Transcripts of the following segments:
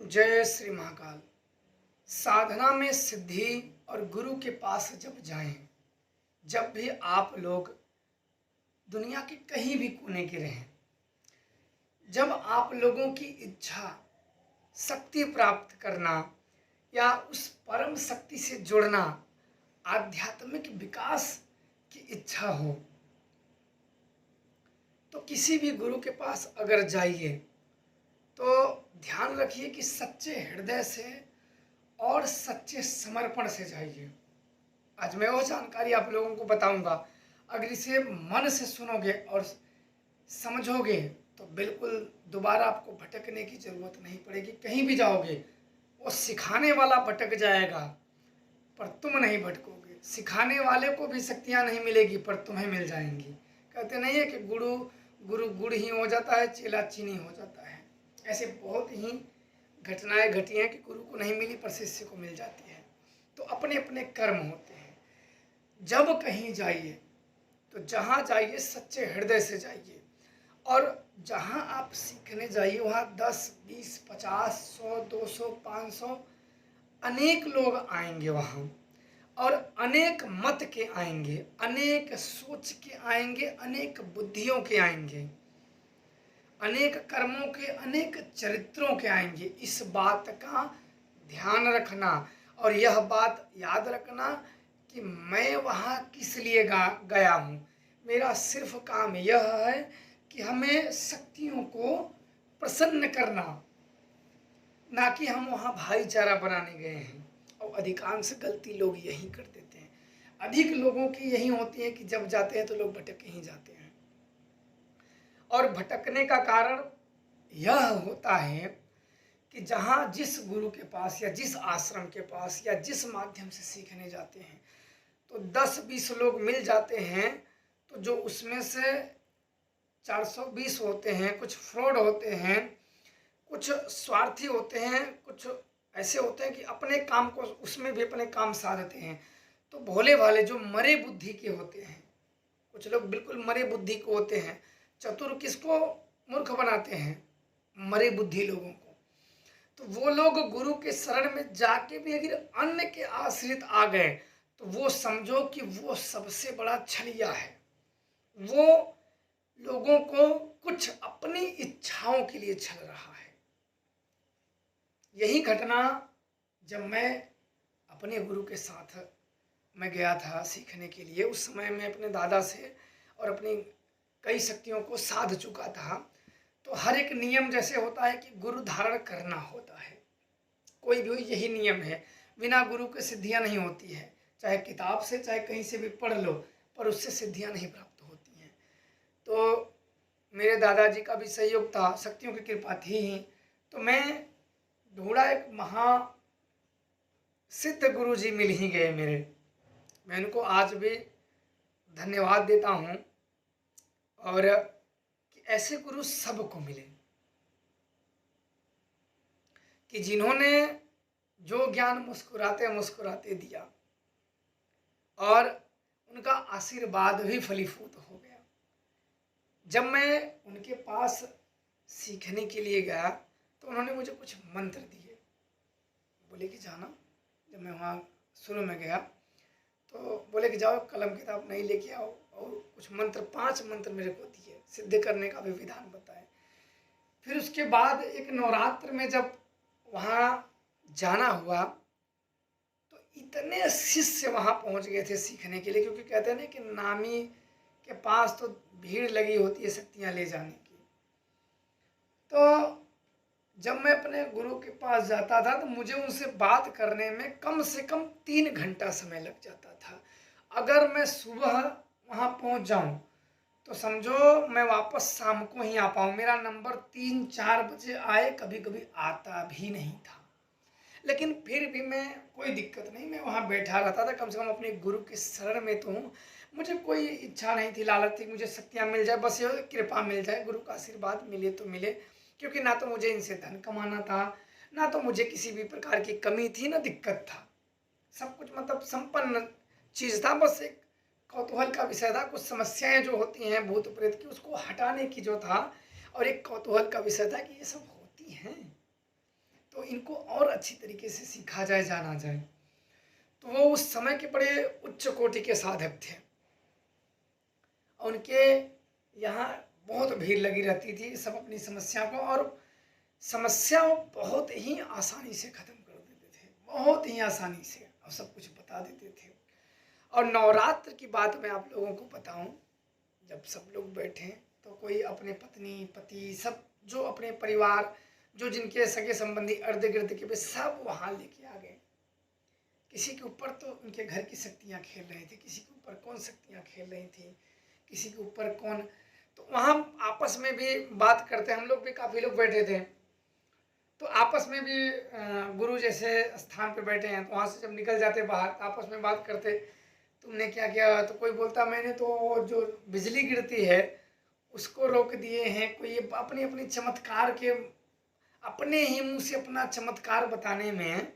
जय श्री महाकाल। साधना में सिद्धि और गुरु के पास जब जाएं, जब भी आप लोग दुनिया के कहीं भी कोने के रहें, जब आप लोगों की इच्छा शक्ति प्राप्त करना या उस परम शक्ति से जुड़ना, आध्यात्मिक विकास की इच्छा हो, तो किसी भी गुरु के पास अगर जाइए तो ध्यान रखिए कि सच्चे हृदय से और सच्चे समर्पण से जाइए। आज मैं वो जानकारी आप लोगों को बताऊंगा, अगर इसे मन से सुनोगे और समझोगे तो बिल्कुल दोबारा आपको भटकने की जरूरत नहीं पड़ेगी। कहीं भी जाओगे वो सिखाने वाला भटक जाएगा पर तुम नहीं भटकोगे, सिखाने वाले को भी शक्तियां नहीं मिलेगी पर तुम्हें मिल जाएंगी। कहते नहीं है कि गुरु गुरु गुड़ ही हो जाता है, चेला चीनी हो जाता है। ऐसे बहुत ही घटनाएं घटी हैं कि गुरु को नहीं मिली पर शिष्य को मिल जाती है। तो अपने अपने कर्म होते हैं। जब कहीं जाइए तो जहाँ जाइए सच्चे हृदय से जाइए, और जहाँ आप सीखने जाइए वहाँ 10, 20, 50, 100, 200, 500 अनेक लोग आएंगे वहाँ, और अनेक मत के आएंगे, अनेक सोच के आएंगे, अनेक बुद्धियों के आएंगे, अनेक कर्मों के, अनेक चरित्रों के आएंगे। इस बात का ध्यान रखना और यह बात याद रखना कि मैं वहाँ किस लिए गया हूँ। मेरा सिर्फ काम यह है कि हमें शक्तियों को प्रसन्न करना, ना कि हम वहाँ भाईचारा बनाने गए हैं। और अधिकांश गलती लोग यही कर देते हैं। अधिक लोगों की यही होती है कि जब जाते हैं तो लोग भटक ही जाते हैं। और भटकने का कारण यह होता है कि जहाँ जिस गुरु के पास या जिस आश्रम के पास या जिस माध्यम से सीखने जाते हैं तो 10-20 लोग मिल जाते हैं, तो जो उसमें से 420 होते हैं, कुछ फ्रॉड होते हैं, कुछ स्वार्थी होते हैं, कुछ ऐसे होते हैं कि अपने काम को उसमें भी अपने काम साधते हैं। तो भोले भाले जो मरे बुद्धि के होते हैं, कुछ लोग बिल्कुल मरे बुद्धि के होते हैं। चतुर किसको मूर्ख बनाते हैं? मरे बुद्धि लोगों को। तो वो लोग गुरु के शरण में जाके भी अगर अन्य के आश्रित आ गए तो वो समझो कि वो सबसे बड़ा छलिया है। वो लोगों को कुछ अपनी इच्छाओं के लिए छल रहा है। यही घटना जब मैं अपने गुरु के साथ मैं गया था सीखने के लिए, उस समय मैं अपने दादा से और अपनी कई शक्तियों को साध चुका था। तो हर एक नियम जैसे होता है कि गुरु धारण करना होता है, कोई भी यही नियम है। बिना गुरु के सिद्धियां नहीं होती है, चाहे किताब से चाहे कहीं से भी पढ़ लो, पर उससे सिद्धियां नहीं प्राप्त होती हैं। तो मेरे दादाजी का भी सहयोग था, शक्तियों की कृपा थी ही। तो मैं ढूंढा, एक महा सिद्ध गुरु जी मिल ही गए मेरे। मैं उनको आज भी धन्यवाद देता हूँ, और कि ऐसे गुरु सबको मिले कि जिन्होंने जो ज्ञान मुस्कुराते मुस्कुराते दिया और उनका आशीर्वाद भी फलीभूत हो गया। जब मैं उनके पास सीखने के लिए गया तो उन्होंने मुझे कुछ मंत्र दिए, बोले कि जाना। जब मैं वहाँ शुरू में गया तो बोले कि जाओ कलम किताब नहीं लेके आओ, और कुछ मंत्र 5 मंत्र मेरे को दिए, सिद्ध करने का भी विधान बताए। फिर उसके बाद एक नवरात्र में जब वहाँ जाना हुआ तो इतने शिष्य वहाँ पहुँच गए थे सीखने के लिए, क्योंकि कहते हैं ना कि नामी के पास तो भीड़ लगी होती है शक्तियाँ ले जाने की। तो जब मैं अपने गुरु के पास जाता था तो मुझे उनसे बात करने में कम से कम 3 घंटा समय लग जाता था। अगर मैं सुबह वहाँ पहुँच जाऊँ तो समझो मैं वापस शाम को ही आ पाऊँ। मेरा नंबर 3-4 बजे आए, कभी कभी आता भी नहीं था, लेकिन फिर भी मैं कोई दिक्कत नहीं, मैं वहाँ बैठा रहता था। कम से कम अपने गुरु के शरण में तो हूँ। मुझे कोई इच्छा नहीं थी, लालच थी मुझे शक्तियाँ मिल जाए, बस ये कृपा मिल जाए, गुरु का आशीर्वाद मिले तो मिले। क्योंकि ना तो मुझे इनसे धन कमाना था, ना तो मुझे किसी भी प्रकार की कमी थी, ना दिक्कत था। सब कुछ मतलब संपन्न चीज़ था। बस एक कौतूहल का विषय था, कुछ समस्याएं जो होती हैं भूत प्रेत की उसको हटाने की जो था, और एक कौतूहल का विषय था कि ये सब होती हैं। तो इनको और अच्छी तरीके से सीखा जाए, जाना जाए। तो वो उस समय के बड़े उच्च कोटि के साधक थे। उनके यहाँ बहुत भीड़ लगी रहती थी, सब अपनी समस्या को और समस्या बहुत ही आसानी से ख़त्म कर देते थे, बहुत ही आसानी से, और सब कुछ बता देते थे। और नवरात्र की बात मैं आप लोगों को बताऊं, जब सब लोग बैठे तो कोई अपने पत्नी पति सब जो अपने परिवार जो जिनके सगे संबंधी अर्ध गिर्द के भी सब वहाँ लेके आ गए। किसी के ऊपर तो उनके घर की शक्तियाँ खेल रही थी, किसी के ऊपर कौन शक्तियाँ खेल रही थी, किसी के ऊपर कौन, तो वहाँ आपस में भी बात करते, हम लोग भी काफ़ी लोग बैठे थे, तो आपस में भी गुरु जैसे स्थान पे बैठे हैं तो वहाँ से जब निकल जाते बाहर तो आपस में बात करते, तुमने क्या किया, तो कोई बोलता मैंने तो जो बिजली गिरती है उसको रोक दिए हैं। कोई अपनी अपनी चमत्कार के अपने ही मुंह से अपना चमत्कार बताने में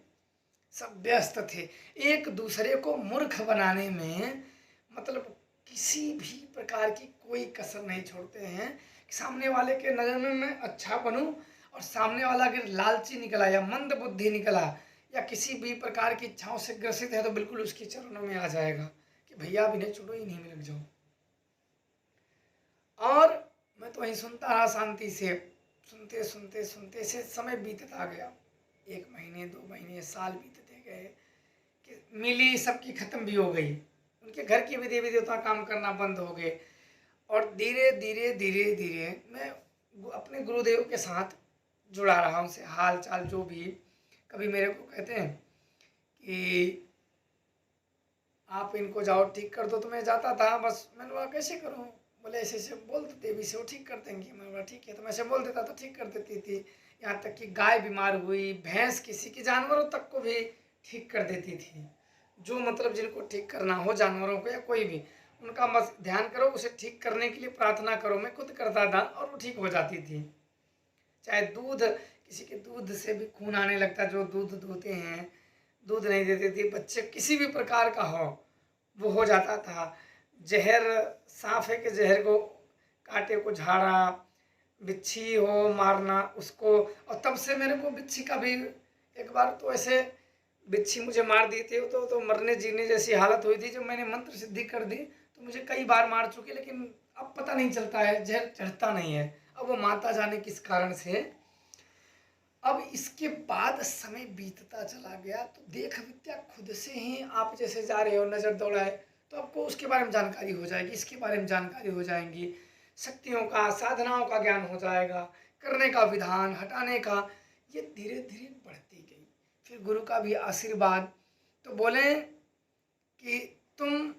सब व्यस्त थे, एक दूसरे को मूर्ख बनाने में, मतलब किसी भी प्रकार की कोई कसर नहीं छोड़ते हैं कि सामने वाले के नज़र में मैं अच्छा बनूं, और सामने वाला अगर लालची निकला या मंद बुद्धि निकला या किसी भी प्रकार की इच्छाओं से ग्रसित है तो बिल्कुल उसके चरणों में आ जाएगा कि भैया अब इन्हें छोड़ो, इन्हीं में लग जाओ। और मैं तो वहीं सुनता रहा शांति से, सुनते सुनते सुनते से समय बीतता गया, 1 महीने 2 महीने साल बीतते गए कि मिली सबकी खत्म भी हो गई, उनके घर के भी देवी देवता काम करना बंद हो गए। और धीरे धीरे धीरे धीरे मैं अपने गुरुदेव के साथ जुड़ा रहा, उनसे हाल चाल जो भी, कभी मेरे को कहते हैं कि आप इनको जाओ ठीक कर दो, तो मैं जाता था, बस मैंने बोला कैसे करूँ, बोले ऐसे ऐसे बोल दो देवी से वो ठीक कर देंगी। मैंने बोला ठीक है, तो मैं ऐसे बोल देता था, ठीक कर देती थी। यहाँ तक कि गाय बीमार हुई, भैंस, किसी की जानवरों तक को भी ठीक कर देती थी। जो मतलब जिनको ठीक करना हो, जानवरों को या कोई भी, उनका बस ध्यान करो, उसे ठीक करने के लिए प्रार्थना करो। मैं खुद करता था और वो ठीक हो जाती थी। चाहे दूध, किसी के दूध से भी खून आने लगता, जो दूध दूहते हैं, दूध नहीं देते थे बच्चे, किसी भी प्रकार का हो वो हो जाता था। जहर, सांप है कि जहर को कांटे को झाड़ा, बिच्छी हो मारना उसको, और तब से मेरे को बिच्छी का भी, एक बार तो ऐसे बिच्छी मुझे मार दी थी, तो मरने जीने जैसी हालत हुई थी। जब मैंने मंत्र सिद्धि कर दी तो मुझे कई बार मार चुके, लेकिन अब पता नहीं चलता है, जहर चढ़ता नहीं है, अब वो माता जाने किस कारण से। अब इसके बाद समय बीतता चला गया तो देख विद्या खुद से ही, आप जैसे जा रहे हो नज़र दौड़ाए तो आपको उसके बारे में जानकारी हो जाएगी, इसके बारे में जानकारी हो जाएंगी, शक्तियों का, साधनाओं का ज्ञान हो जाएगा, करने का विधान, हटाने का, ये धीरे धीरे बढ़ती गई। फिर गुरु का भी आशीर्वाद, तो बोले कि तुम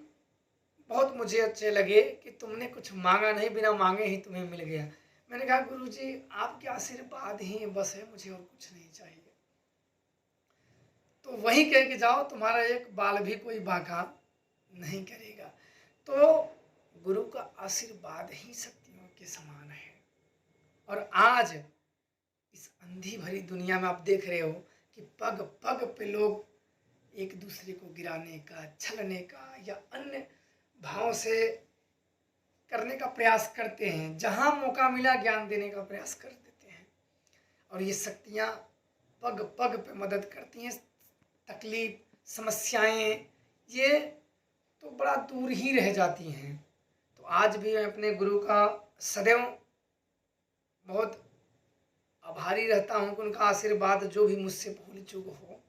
बहुत मुझे अच्छे लगे कि तुमने कुछ मांगा नहीं, बिना मांगे ही तुम्हें मिल गया। मैंने कहा गुरुजी आपके आशीर्वाद ही बस है, मुझे और कुछ नहीं चाहिए। तो वही कह के जाओ, तुम्हारा एक बाल भी कोई बांका नहीं करेगा। तो गुरु का आशीर्वाद ही शक्तियों के समान है। और आज इस अंधी भरी दुनिया में आप देख रहे हो कि पग पग पे लोग एक दूसरे को गिराने का, छलने का या अन्य भाव से करने का प्रयास करते हैं। जहां मौका मिला ज्ञान देने का प्रयास कर देते हैं, और ये शक्तियां पग पग पे मदद करती हैं। तकलीफ, समस्याएं, ये तो बड़ा दूर ही रह जाती हैं। तो आज भी मैं अपने गुरु का सदैव बहुत आभारी रहता हूँ कि उनका आशीर्वाद जो भी मुझसे भूल चूक हो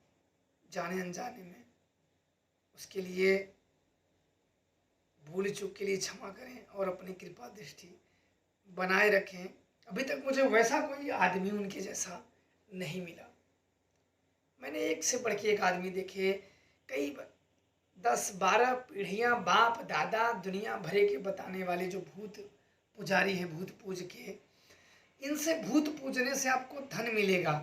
जाने अनजाने में, उसके लिए, भूल चूक के लिए क्षमा करें और अपनी कृपा दृष्टि बनाए रखें। अभी तक मुझे वैसा कोई आदमी उनके जैसा नहीं मिला। मैंने एक से बढ़ के एक आदमी देखे, कई 10-12 पीढ़ियां बाप दादा दुनिया भरे के बताने वाले जो भूत पुजारी हैं, भूत पूज के, इनसे भूत पूजने से आपको धन मिलेगा,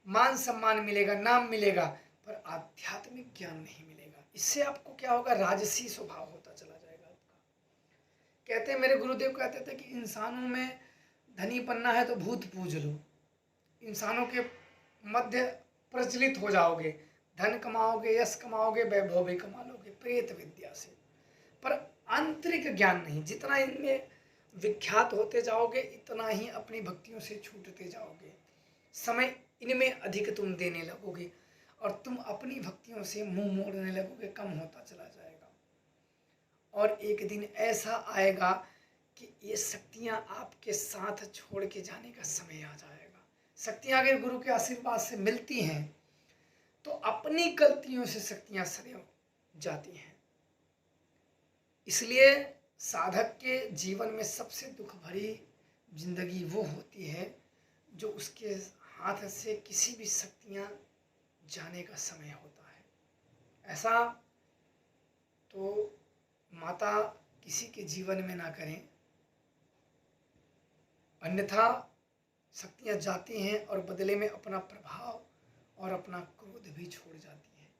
मान सम्मान मिलेगा, नाम मिलेगा, पर आध्यात्मिक ज्ञान नहीं मिलेगा। इससे आपको क्या होगा, राजसी स्वभाव होता चला जाएगा आपका। कहते हैं, मेरे गुरुदेव कहते थे कि इंसानों में धनी बनना है तो भूत पूज लो, इंसानों के मध्य प्रचलित हो जाओगे, धन कमाओगे, यश कमाओगे, वैभव भी कमा लोगे प्रेत विद्या से, पर आंतरिक ज्ञान नहीं। जितना इनमें विख्यात होते जाओगे इतना ही अपनी भक्तियों से छूटते जाओगे। समय इनमें अधिक तुम देने लगोगे और तुम अपनी भक्तियों से मुंह मोड़ने लगोगे, कम होता चला जाएगा। और एक दिन ऐसा आएगा कि ये शक्तियां आपके साथ छोड़ के जाने का समय आ जाएगा। शक्तियां अगर गुरु के आशीर्वाद से मिलती हैं तो अपनी गलतियों से शक्तियां सदैव जाती हैं। इसलिए साधक के जीवन में सबसे दुख भरी जिंदगी वो होती है जो उसके हाथ से किसी भी शक्तियां जाने का समय होता है। ऐसा तो माता किसी के जीवन में ना करें, अन्यथा शक्तियां जाती हैं और बदले में अपना प्रभाव और अपना क्रोध भी छोड़ जाती हैं।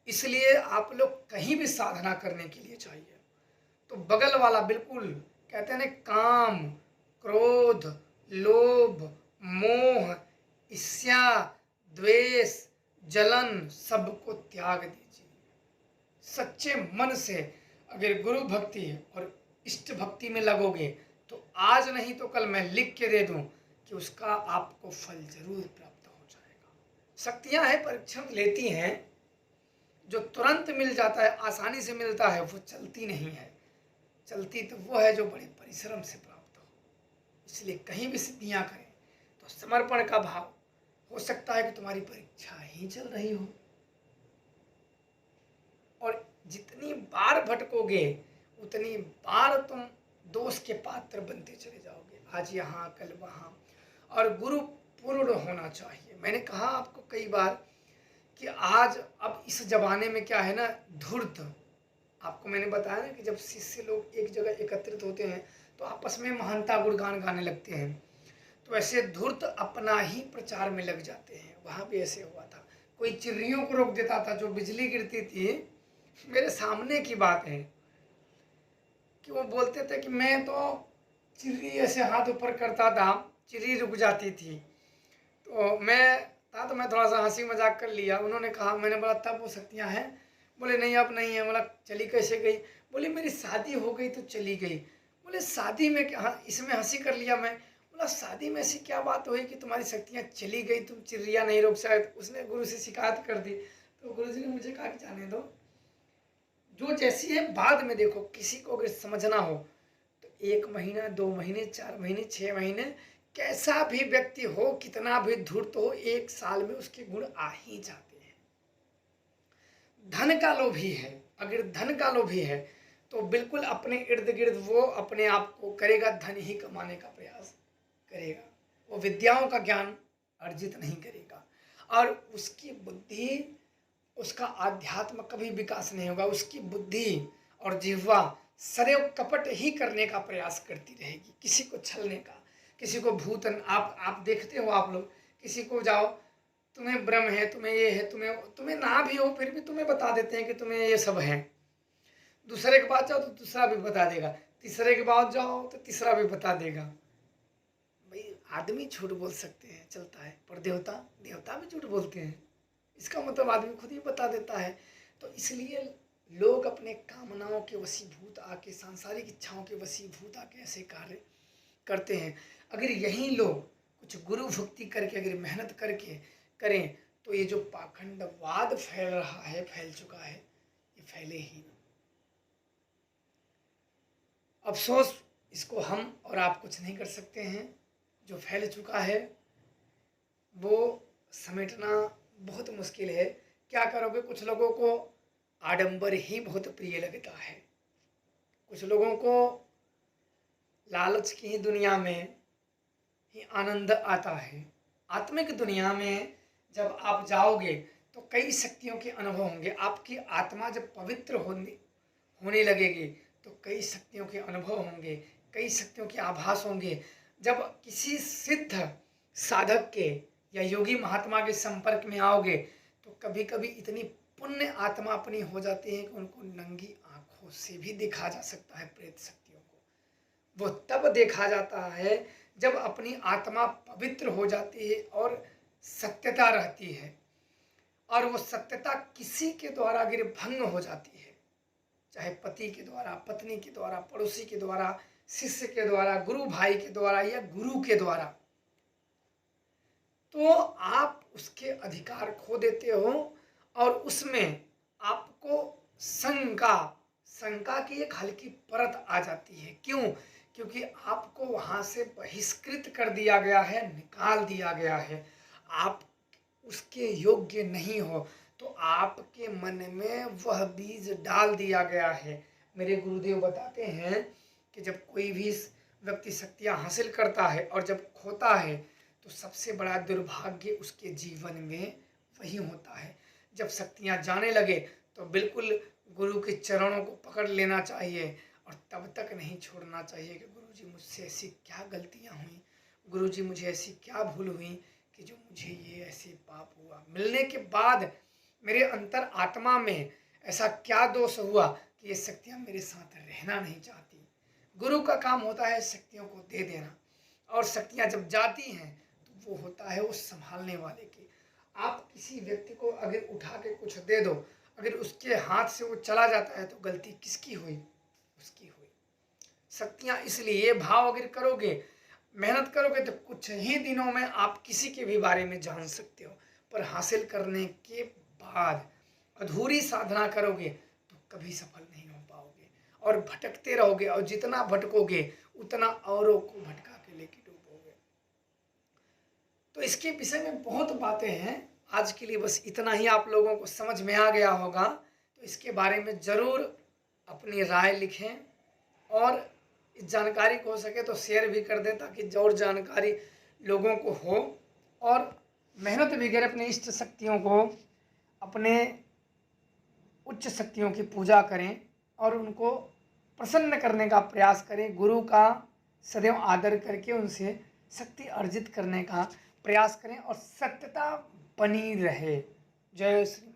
इसलिए आप लोग कहीं भी साधना करने के लिए चाहिए तो बगल वाला बिल्कुल कहते हैं ना, काम, क्रोध, लोभ, मोह, ईर्ष्या, द्वेष, जलन सबको त्याग दीजिए। सच्चे मन से अगर गुरु भक्ति और इष्ट भक्ति में लगोगे तो आज नहीं तो कल मैं लिख के दे दूं कि उसका आपको फल जरूर प्राप्त हो जाएगा। शक्तियां हैं, परीक्षण लेती हैं, जो तुरंत मिल जाता है, आसानी से मिलता है, वो चलती नहीं है। चलती तो वो है जो बड़े परिश्रम से प्राप्त हो। इसलिए कहीं भी सिद्धियां करें तो समर्पण का भाव। हो सकता है कि तुम्हारी परीक्षा ही चल रही हो और जितनी बार भटकोगे उतनी बार तुम दोष के पात्र बनते चले जाओगे, आज यहाँ कल वहाँ। और गुरु पूर्ण होना चाहिए। मैंने कहा आपको कई बार कि आज अब इस जमाने में क्या है ना, धूर्त। आपको मैंने बताया ना कि जब शिष्य लोग एक जगह एकत्रित होते हैं तो आपस में महानता गुणगान गाने लगते हैं, तो ऐसे धूर्त अपना ही प्रचार में लग जाते हैं। वहाँ भी ऐसे हुआ था, कोई चिड़ियों को रोक देता था, जो बिजली गिरती थी, मेरे सामने की बात है कि वो बोलते थे कि मैं तो चिड़िया ऐसे हाथ ऊपर करता था, चिड़िया रुक जाती थी, तो मैं थोड़ा सा हंसी मजाक कर लिया। उन्होंने कहा, मैंने बोला तब वो शक्तियाँ हैं? बोले नहीं अब नहीं है। बोला चली कैसे गई? बोले मेरी शादी हो गई तो चली गई। बोले शादी में क्या? इसमें हंसी कर लिया मैं। बोला शादी में ऐसी क्या बात हुई कि तुम्हारी शक्तियाँ चली गई, तुम चिड़िया नहीं रोक सकते? उसने गुरु से शिकायत कर दी। तो गुरु जी ने मुझे कहा कि जाने दो, जो जैसी है बाद में देखो। किसी को अगर समझना हो तो 1 महीना, 2 महीने, 4 महीने, 6 महीने, कैसा भी व्यक्ति हो, कितना भी धूर्त हो, 1 साल में उसके गुण आ ही जाते हैं। धन का लोभी है, अगर धन का लोभी है तो बिल्कुल अपने इर्द गिर्द वो अपने आप को करेगा, धन ही कमाने का प्रयास करेगा, वो विद्याओं का ज्ञान अर्जित नहीं करेगा और उसकी बुद्धि, उसका आध्यात्म कभी विकास नहीं होगा। उसकी बुद्धि और जिह्वा सदैव कपट ही करने का प्रयास करती रहेगी, किसी को छलने का, किसी को भूतन। आप देखते हो, आप लोग किसी को जाओ, तुम्हें भ्रम है, तुम्हें ये है, तुम्हें ना भी हो फिर भी तुम्हें बता देते हैं कि तुम्हें ये सब है। दूसरे के पास जाओ तो दूसरा भी बता देगा, तीसरे के पास जाओ तो तीसरा भी बता देगा। भाई आदमी झूठ बोल सकते हैं, चलता है, पर देवता भी झूठ बोलते हैं, इसका मतलब आदमी खुद ही बता देता है। तो इसलिए लोग अपने कामनाओं के वशीभूत आके, सांसारिक इच्छाओं के वशीभूत आके ऐसे कार्य करते हैं। अगर यही लोग कुछ गुरु भक्ति करके, अगर मेहनत करके करें तो ये जो पाखंडवाद फैल रहा है, फैल चुका है, ये फैले ही ना। अफसोस, इसको हम और आप कुछ नहीं कर सकते हैं। जो फैल चुका है वो समेटना बहुत मुश्किल है। क्या करोगे? कुछ लोगों को आडंबर ही बहुत प्रिय लगता है, कुछ लोगों को लालच की दुनिया में ही आनंद आता है। आत्मिक दुनिया में जब आप जाओगे तो कई शक्तियों के अनुभव होंगे। आपकी आत्मा जब पवित्र होने लगेगी तो कई शक्तियों के अनुभव होंगे, कई शक्तियों के आभास होंगे। जब किसी सिद्ध साधक के या योगी महात्मा के संपर्क में आओगे तो कभी कभी इतनी पुण्य आत्मा अपनी हो जाती है कि उनको नंगी आंखों से भी देखा जा सकता है। प्रेत शक्तियों को वो तब देखा जाता है जब अपनी आत्मा पवित्र हो जाती है और सत्यता रहती है, और वो सत्यता किसी के द्वारा अगर भंग हो जाती है, चाहे पति के द्वारा, पत्नी के द्वारा, पड़ोसी के द्वारा, शिष्य के द्वारा, गुरु भाई के द्वारा या गुरु के द्वारा, तो आप उसके अधिकार खो देते हो और उसमें आपको शंका की एक हल्की परत आ जाती है। क्यों? क्योंकि आपको वहां से बहिष्कृत कर दिया गया है, निकाल दिया गया है, आप उसके योग्य नहीं हो, तो आपके मन में वह बीज डाल दिया गया है। मेरे गुरुदेव बताते हैं कि जब कोई भी व्यक्ति शक्तियां हासिल करता है और जब खोता है तो सबसे बड़ा दुर्भाग्य उसके जीवन में वही होता है। जब शक्तियां जाने लगे तो बिल्कुल गुरु के चरणों को पकड़ लेना चाहिए और तब तक नहीं छोड़ना चाहिए कि गुरु जी मुझसे ऐसी क्या गलतियां हुई, गुरु जी मुझे ऐसी क्या भूल हुई कि जो मुझे ये ऐसे पाप हुआ। मिलने के बाद मेरे अंतर आत्मा में ऐसा क्या दोष हुआ कि ये शक्तियां मेरे साथ रहना नहीं चाहती। गुरु का काम होता है शक्तियों को दे देना, और शक्तियां जब जाती हैं तो वो होता है उस संभालने वाले की। आप किसी व्यक्ति को अगर उठा के कुछ दे दो, अगर उसके हाथ से वो चला जाता है तो गलती किसकी हुई? उसकी हुई। शक्तियां इसलिए भाव अगर करोगे, मेहनत करोगे तो कुछ ही दिनों में आप किसी के भी बारे में जान सकते हो, पर हासिल करने के बाद अधूरी साधना करोगे तो कभी सफल नहीं हो पाओगे और भटकते रहोगे, और जितना भटकोगे उतना औरों को भटका के लेके डूबोगे। तो इसके विषय में बहुत बातें हैं, आज के लिए बस इतना ही आप लोगों को समझ में आ गया होगा। तो इसके बारे में ज़रूर अपनी राय लिखें और इस जानकारी को हो सके तो शेयर भी कर दें ताकि और जानकारी लोगों को हो, और मेहनत भी करें अपनी इष्ट शक्तियों को, अपने उच्च शक्तियों की पूजा करें और उनको प्रसन्न करने का प्रयास करें। गुरु का सदैव आदर करके उनसे शक्ति अर्जित करने का प्रयास करें और सत्यता बनी रहे। जय श्री